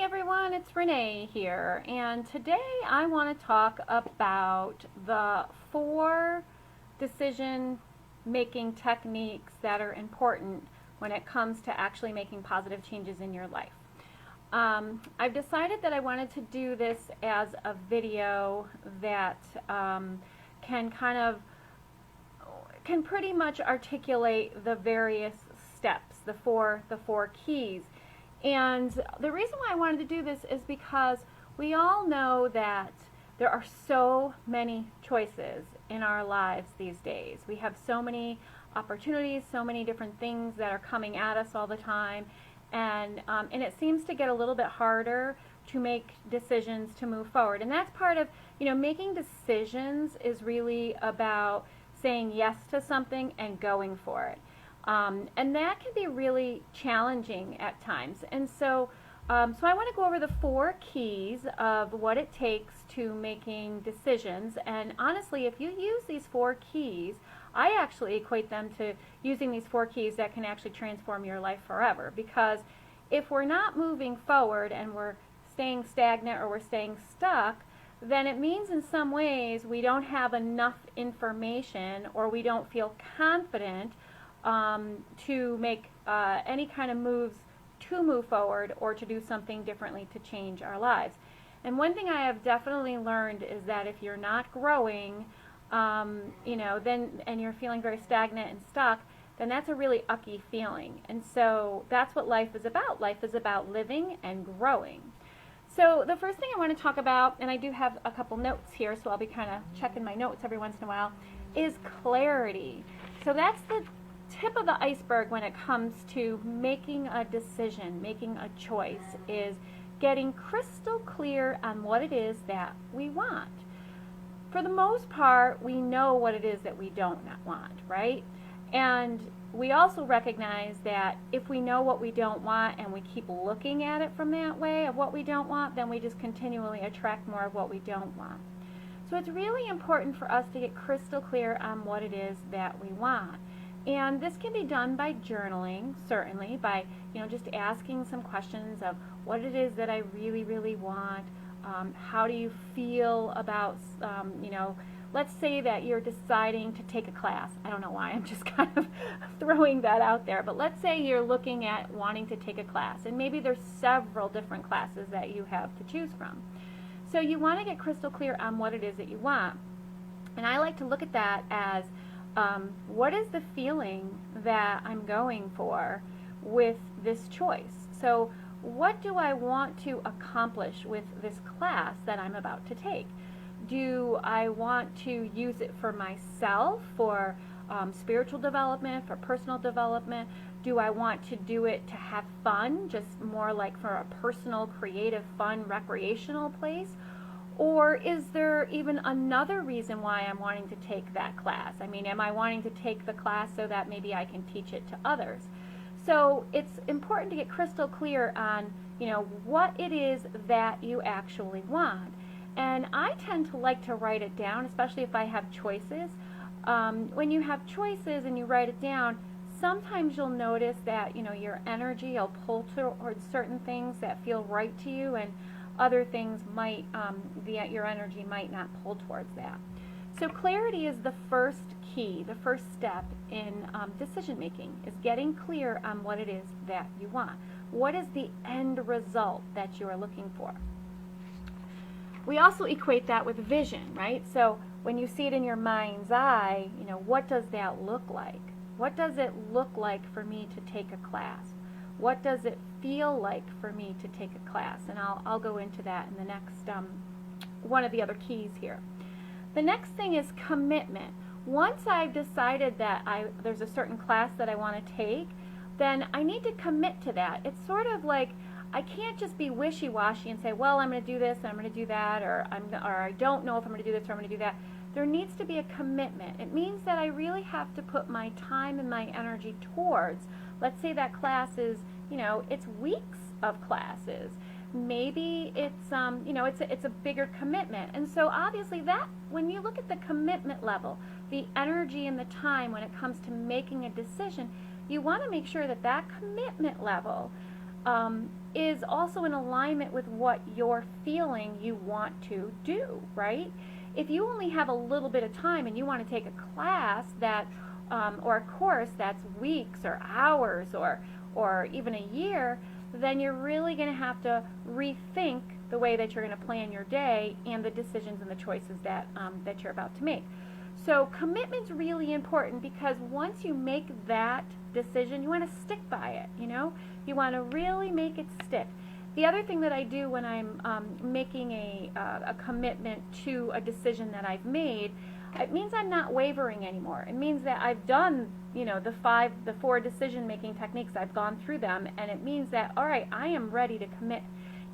everyone, it's Renee here, and today I want to talk about the 4 decision making techniques that are important when it comes to actually making positive changes in your life. I've decided that I wanted to do this as a video that can pretty much articulate the various steps, the four keys. And the reason why I wanted to do this is because we all know that there are so many choices in our lives these days. We have so many opportunities, so many different things that are coming at us all the time, and it seems to get a little bit harder to make decisions to move forward. And that's part of, making decisions is really about saying yes to something and going for it. And that can be really challenging at times. And so I want to go over the 4 keys of what it takes to making decisions. And honestly, if you use these 4 keys, I actually equate them to using these 4 keys that can actually transform your life forever. Because if we're not moving forward and we're staying stagnant or we're staying stuck, then it means in some ways we don't have enough information or we don't feel confident to make any kind of moves to move forward or to do something differently to change our lives. And one thing I have definitely learned is that if you're not growing, then and you're feeling very stagnant and stuck, then that's a really ucky feeling. And so that's what life is about. Life is about living and growing. So the first thing I want to talk about, and I do have a couple notes here, so I'll be kind of checking my notes every once in a while, is clarity. So that's the tip of the iceberg when it comes to making a decision, making a choice, is getting crystal clear on what it is that we want. For the most part, we know what it is that we don't want, right? And we also recognize that if we know what we don't want and we keep looking at it from that way of what we don't want, then we just continually attract more of what we don't want. So it's really important for us to get crystal clear on what it is that we want. And this can be done by journaling, certainly, by just asking some questions of what it is that I really, really want. How do you feel about, let's say that you're deciding to take a class. I don't know why, I'm just kind of throwing that out there. But let's say you're looking at wanting to take a class, and maybe there's several different classes that you have to choose from. So you want to get crystal clear on what it is that you want. And I like to look at that as what is the feeling that I'm going for with this choice? So what do I want to accomplish with this class that I'm about to take? Do I want to use it for myself, for spiritual development, for personal development? Do I want to do it to have fun, just more like for a personal, creative, fun, recreational place? Or is there even another reason why I'm wanting to take that class? I mean, am I wanting to take the class so that maybe I can teach it to others? So it's important to get crystal clear on, what it is that you actually want. And I tend to like to write it down, especially if I have choices. When you have choices and you write it down, sometimes you'll notice that, your energy will pull towards certain things that feel right to you, and other things might, your energy might not pull towards that. So clarity is the first key, the first step in decision making, is getting clear on what it is that you want. What is the end result that you are looking for? We also equate that with vision, right? So when you see it in your mind's eye, what does that look like? What does it look like for me to take a class? What does it feel like for me to take a class? And I'll go into that in the next one of the other keys here. The next thing is commitment. Once I've decided that there's a certain class that I want to take, then I need to commit to that. It's sort of like I can't just be wishy-washy and say, well, I'm going to do this and I'm going to do that, or I don't know if I'm going to do this or I'm going to do that. There needs to be a commitment. It means that I really have to put my time and my energy towards, let's say that class is, it's weeks of classes. Maybe it's, it's a bigger commitment. And so obviously that, when you look at the commitment level, the energy and the time when it comes to making a decision, you want to make sure that that commitment level is also in alignment with what you're feeling you want to do, right? If you only have a little bit of time and you want to take a class that, or a course that's weeks or hours or even a year, then you're really going to have to rethink the way that you're going to plan your day and the decisions and the choices that you're about to make. So commitment's really important, because once you make that decision, you want to stick by it, you know? You want to really make it stick. The other thing that I do when I'm making a commitment to a decision that I've made, it means I'm not wavering anymore. It means that I've done, you know, the 4 decision-making techniques. I've gone through them, and it means that, all right, I am ready to commit.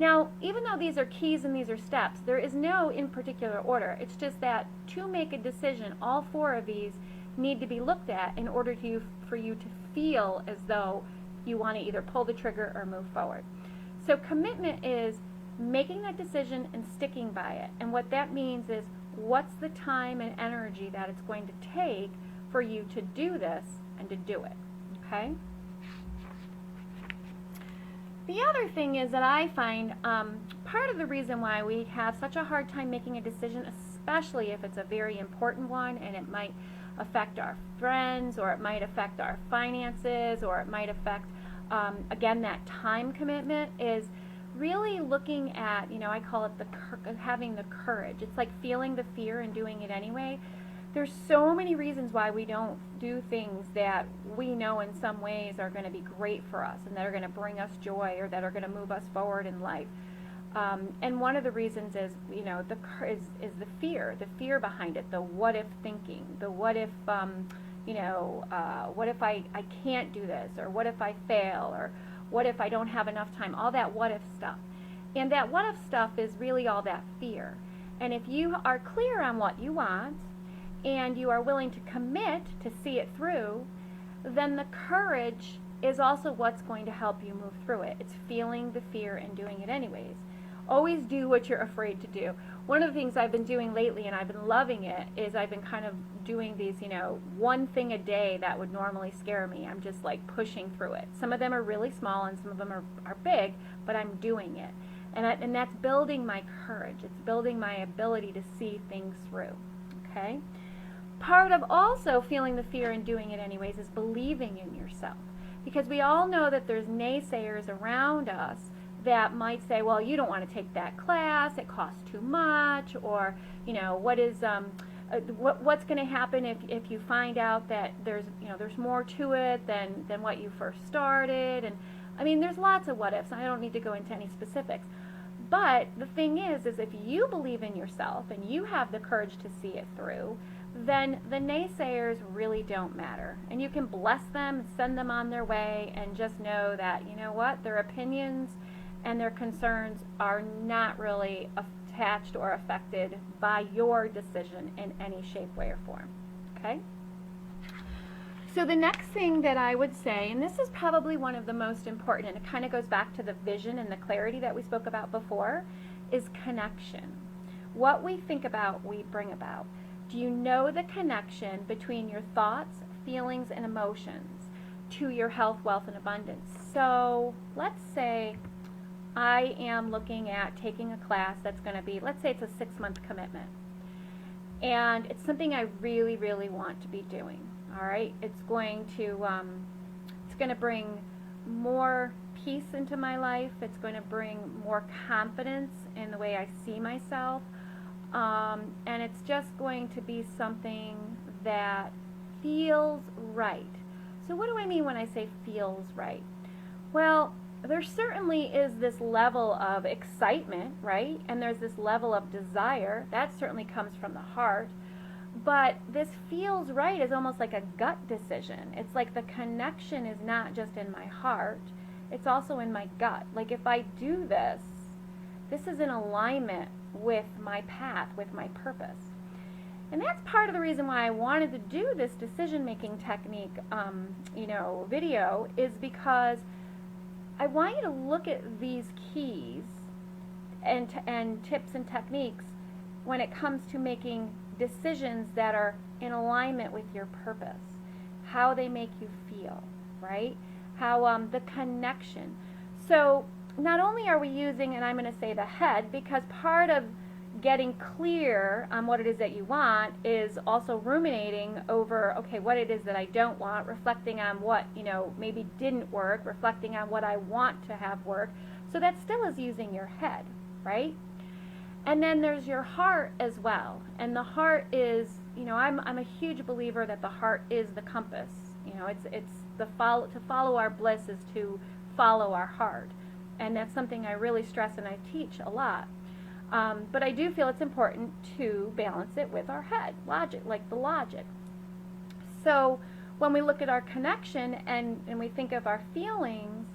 Now, even though these are keys and these are steps, there is no in particular order. It's just that to make a decision, all 4 of these need to be looked at in order for you to feel as though you want to either pull the trigger or move forward. So commitment is making that decision and sticking by it. And what that means is, what's the time and energy that it's going to take for you to do this and to do it, okay? The other thing is that I find part of the reason why we have such a hard time making a decision, especially if it's a very important one and it might affect our friends, or it might affect our finances, or it might affect, again, that time commitment, is really looking at, you know, I call it having the courage. It's like feeling the fear and doing it anyway. There's so many reasons why we don't do things that we know in some ways are going to be great for us and that are going to bring us joy or that are going to move us forward in life. And one of the reasons is, you know, is the fear behind it, the what if thinking, the what if, you know, what if I can't do this, or what if I fail, or what if I don't have enough time, all that what if stuff. And that what if stuff is really all that fear. And if you are clear on what you want, and you are willing to commit to see it through, then the courage is also what's going to help you move through it. It's feeling the fear and doing it anyways. Always do what you're afraid to do. One of the things I've been doing lately, and I've been loving it, is I've been kind of doing these, you know, one thing a day that would normally scare me. I'm just like pushing through it. Some of them are really small and some of them are big, but I'm doing it. And that's building my courage. It's building my ability to see things through, okay? Part of also feeling the fear and doing it anyways is believing in yourself. Because we all know that there's naysayers around us that might say, well, you don't want to take that class, it costs too much, or, you know, what's going to happen if you find out that there's more to it than what you first started. And I mean, there's lots of what ifs. I don't need to go into any specifics. But the thing is if you believe in yourself and you have the courage to see it through, then the naysayers really don't matter. And you can bless them, send them on their way, and just know that, you know what, their opinions and their concerns are not really attached or affected by your decision in any shape, way, or form. Okay? So the next thing that I would say, and this is probably one of the most important, and it kind of goes back to the vision and the clarity that we spoke about before, is connection. What we think about, we bring about. Do you know the connection between your thoughts, feelings, and emotions to your health, wealth, and abundance? So let's say I am looking at taking a class that's going to be, let's say it's a 6-month commitment. And it's something I really, really want to be doing. All right? It's going to bring more peace into my life. It's going to bring more confidence in the way I see myself. And it's just going to be something that feels right. So what do I mean when I say feels right? Well, there certainly is this level of excitement, right? And there's this level of desire. That certainly comes from the heart. But this feels right is almost like a gut decision. It's like the connection is not just in my heart, it's also in my gut. Like if I do this, this is in alignment with my path, with my purpose. And that's part of the reason why I wanted to do this decision-making technique video, is because I want you to look at these keys and tips and techniques when it comes to making decisions that are in alignment with your purpose, how they make you feel, right? How the connection. So not only are we using, and I'm going to say the head, because part of getting clear on what it is that you want is also ruminating over, okay, what it is that I don't want, reflecting on what, maybe didn't work, reflecting on what I want to have work. So that still is using your head, right? And then there's your heart as well. And the heart is, I'm a huge believer that the heart is the compass. It's to follow our bliss is to follow our heart. And that's something I really stress and I teach a lot. But I do feel it's important to balance it with our head, logic, like the logic. So when we look at our connection and we think of our feelings,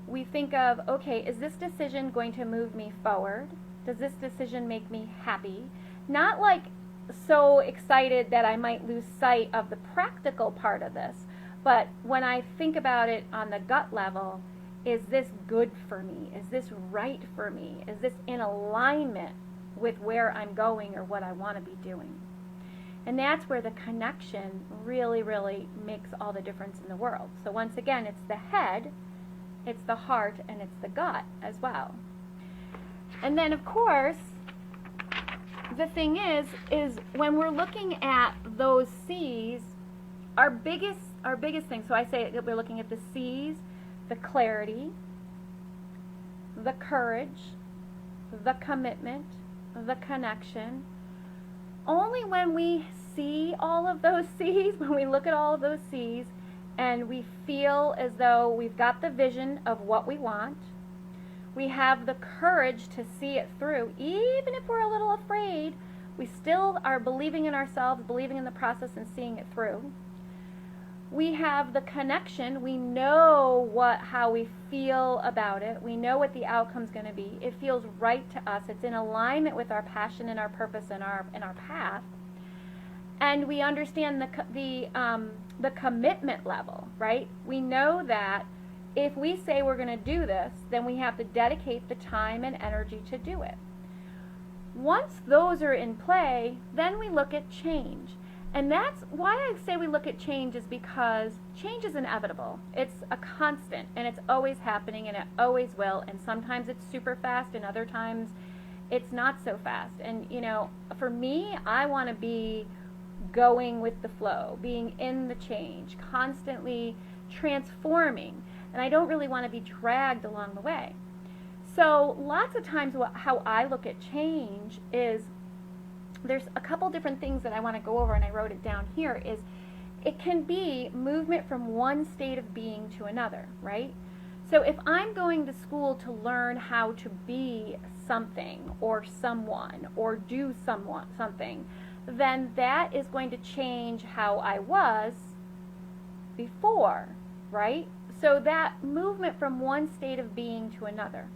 we think of, okay, is this decision going to move me forward? Does this decision make me happy? Not like so excited that I might lose sight of the practical part of this, but when I think about it on the gut level, is this good for me? Is this right for me? Is this in alignment with where I'm going or what I want to be doing? And that's where the connection really, really makes all the difference in the world. So once again, it's the head, it's the heart, and it's the gut as well. And then, of course, the thing is when we're looking at those C's, our biggest thing, so I say we're looking at the C's, the clarity, the courage, the commitment, the connection. Only when we see all of those C's, when we look at all of those C's, and we feel as though we've got the vision of what we want, we have the courage to see it through, even if we're a little afraid, we still are believing in ourselves, believing in the process, and seeing it through. We have the connection. We know how we feel about it. We know what the outcome's going to be. It feels right to us. It's in alignment with our passion and our purpose and our path. And we understand the commitment level, right? We know that if we say we're going to do this, then we have to dedicate the time and energy to do it. Once those are in play, then we look at change. And that's why I say we look at change, is because change is inevitable. It's a constant, and it's always happening, and it always will. And sometimes it's super fast, and other times it's not so fast. And, for me, I want to be going with the flow, being in the change, constantly transforming. And I don't really want to be dragged along the way. So lots of times how I look at change is, there's a couple different things that I want to go over, and I wrote it down here, is it can be movement from one state of being to another, right? So if I'm going to school to learn how to be something or someone or do something, then that is going to change how I was before, right? So that movement from one state of being to another.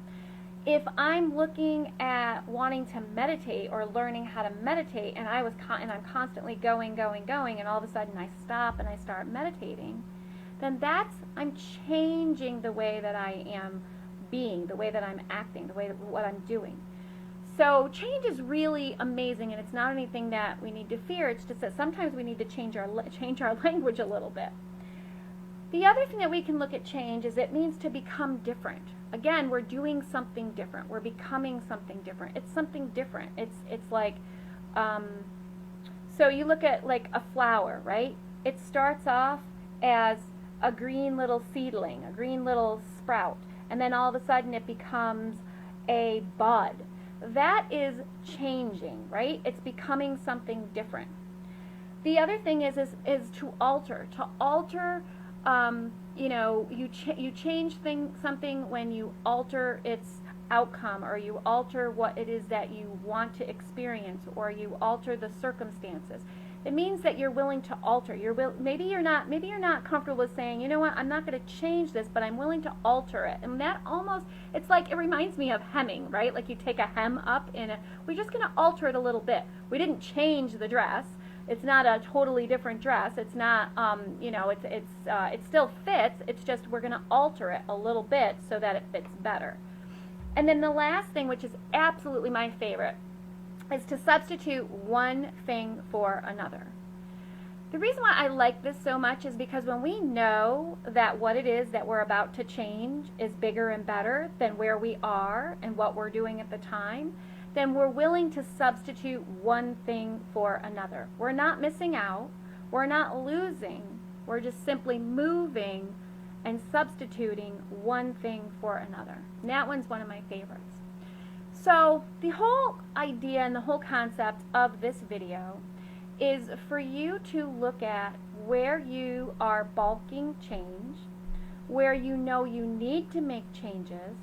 If I'm looking at wanting to meditate or learning how to meditate, and I'm constantly going, and all of a sudden I stop and I start meditating, then I'm changing the way that I am being, the way that I'm acting, what I'm doing. So change is really amazing, and it's not anything that we need to fear. It's just that sometimes we need to change our language a little bit. The other thing that we can look at change is it means to become different. Again, we're doing something different. We're becoming something different. It's something different. It's like, so you look at like a flower, right? It starts off as a green little seedling, a green little sprout, and then all of a sudden it becomes a bud. That is changing, right? It's becoming something different. The other thing is to alter. To alter, you change something when you alter its outcome, or you alter what it is that you want to experience, or you alter the circumstances. It means that you're willing to alter. Maybe you're not comfortable with saying, you know what, I'm not going to change this, but I'm willing to alter it. And that it's like, it reminds me of hemming, right? Like you take a hem up we're just going to alter it a little bit. We didn't change the dress. It's not a totally different dress. It's not, it still fits. It's just we're going to alter it a little bit so that it fits better. And then the last thing, which is absolutely my favorite, is to substitute one thing for another. The reason why I like this so much is because when we know that what it is that we're about to change is bigger and better than where we are and what we're doing at the time, then we're willing to substitute one thing for another. We're not missing out. We're not losing. We're just simply moving and substituting one thing for another. And that one's one of my favorites. So the whole idea and the whole concept of this video is for you to look at where you are bulking change, where you know you need to make changes,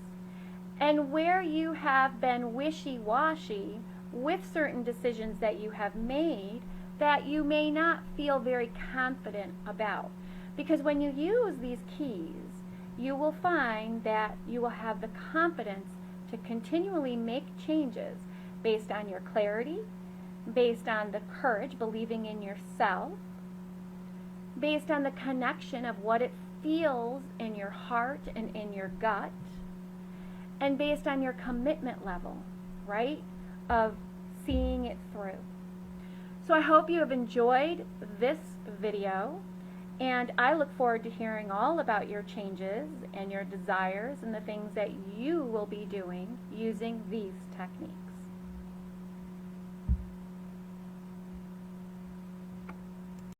and where you have been wishy-washy with certain decisions that you have made that you may not feel very confident about. Because when you use these keys, you will find that you will have the confidence to continually make changes based on your clarity, based on the courage, believing in yourself, based on the connection of what it feels in your heart and in your gut, and based on your commitment level, right, of seeing it through. So I hope you have enjoyed this video, and I look forward to hearing all about your changes and your desires and the things that you will be doing using these techniques.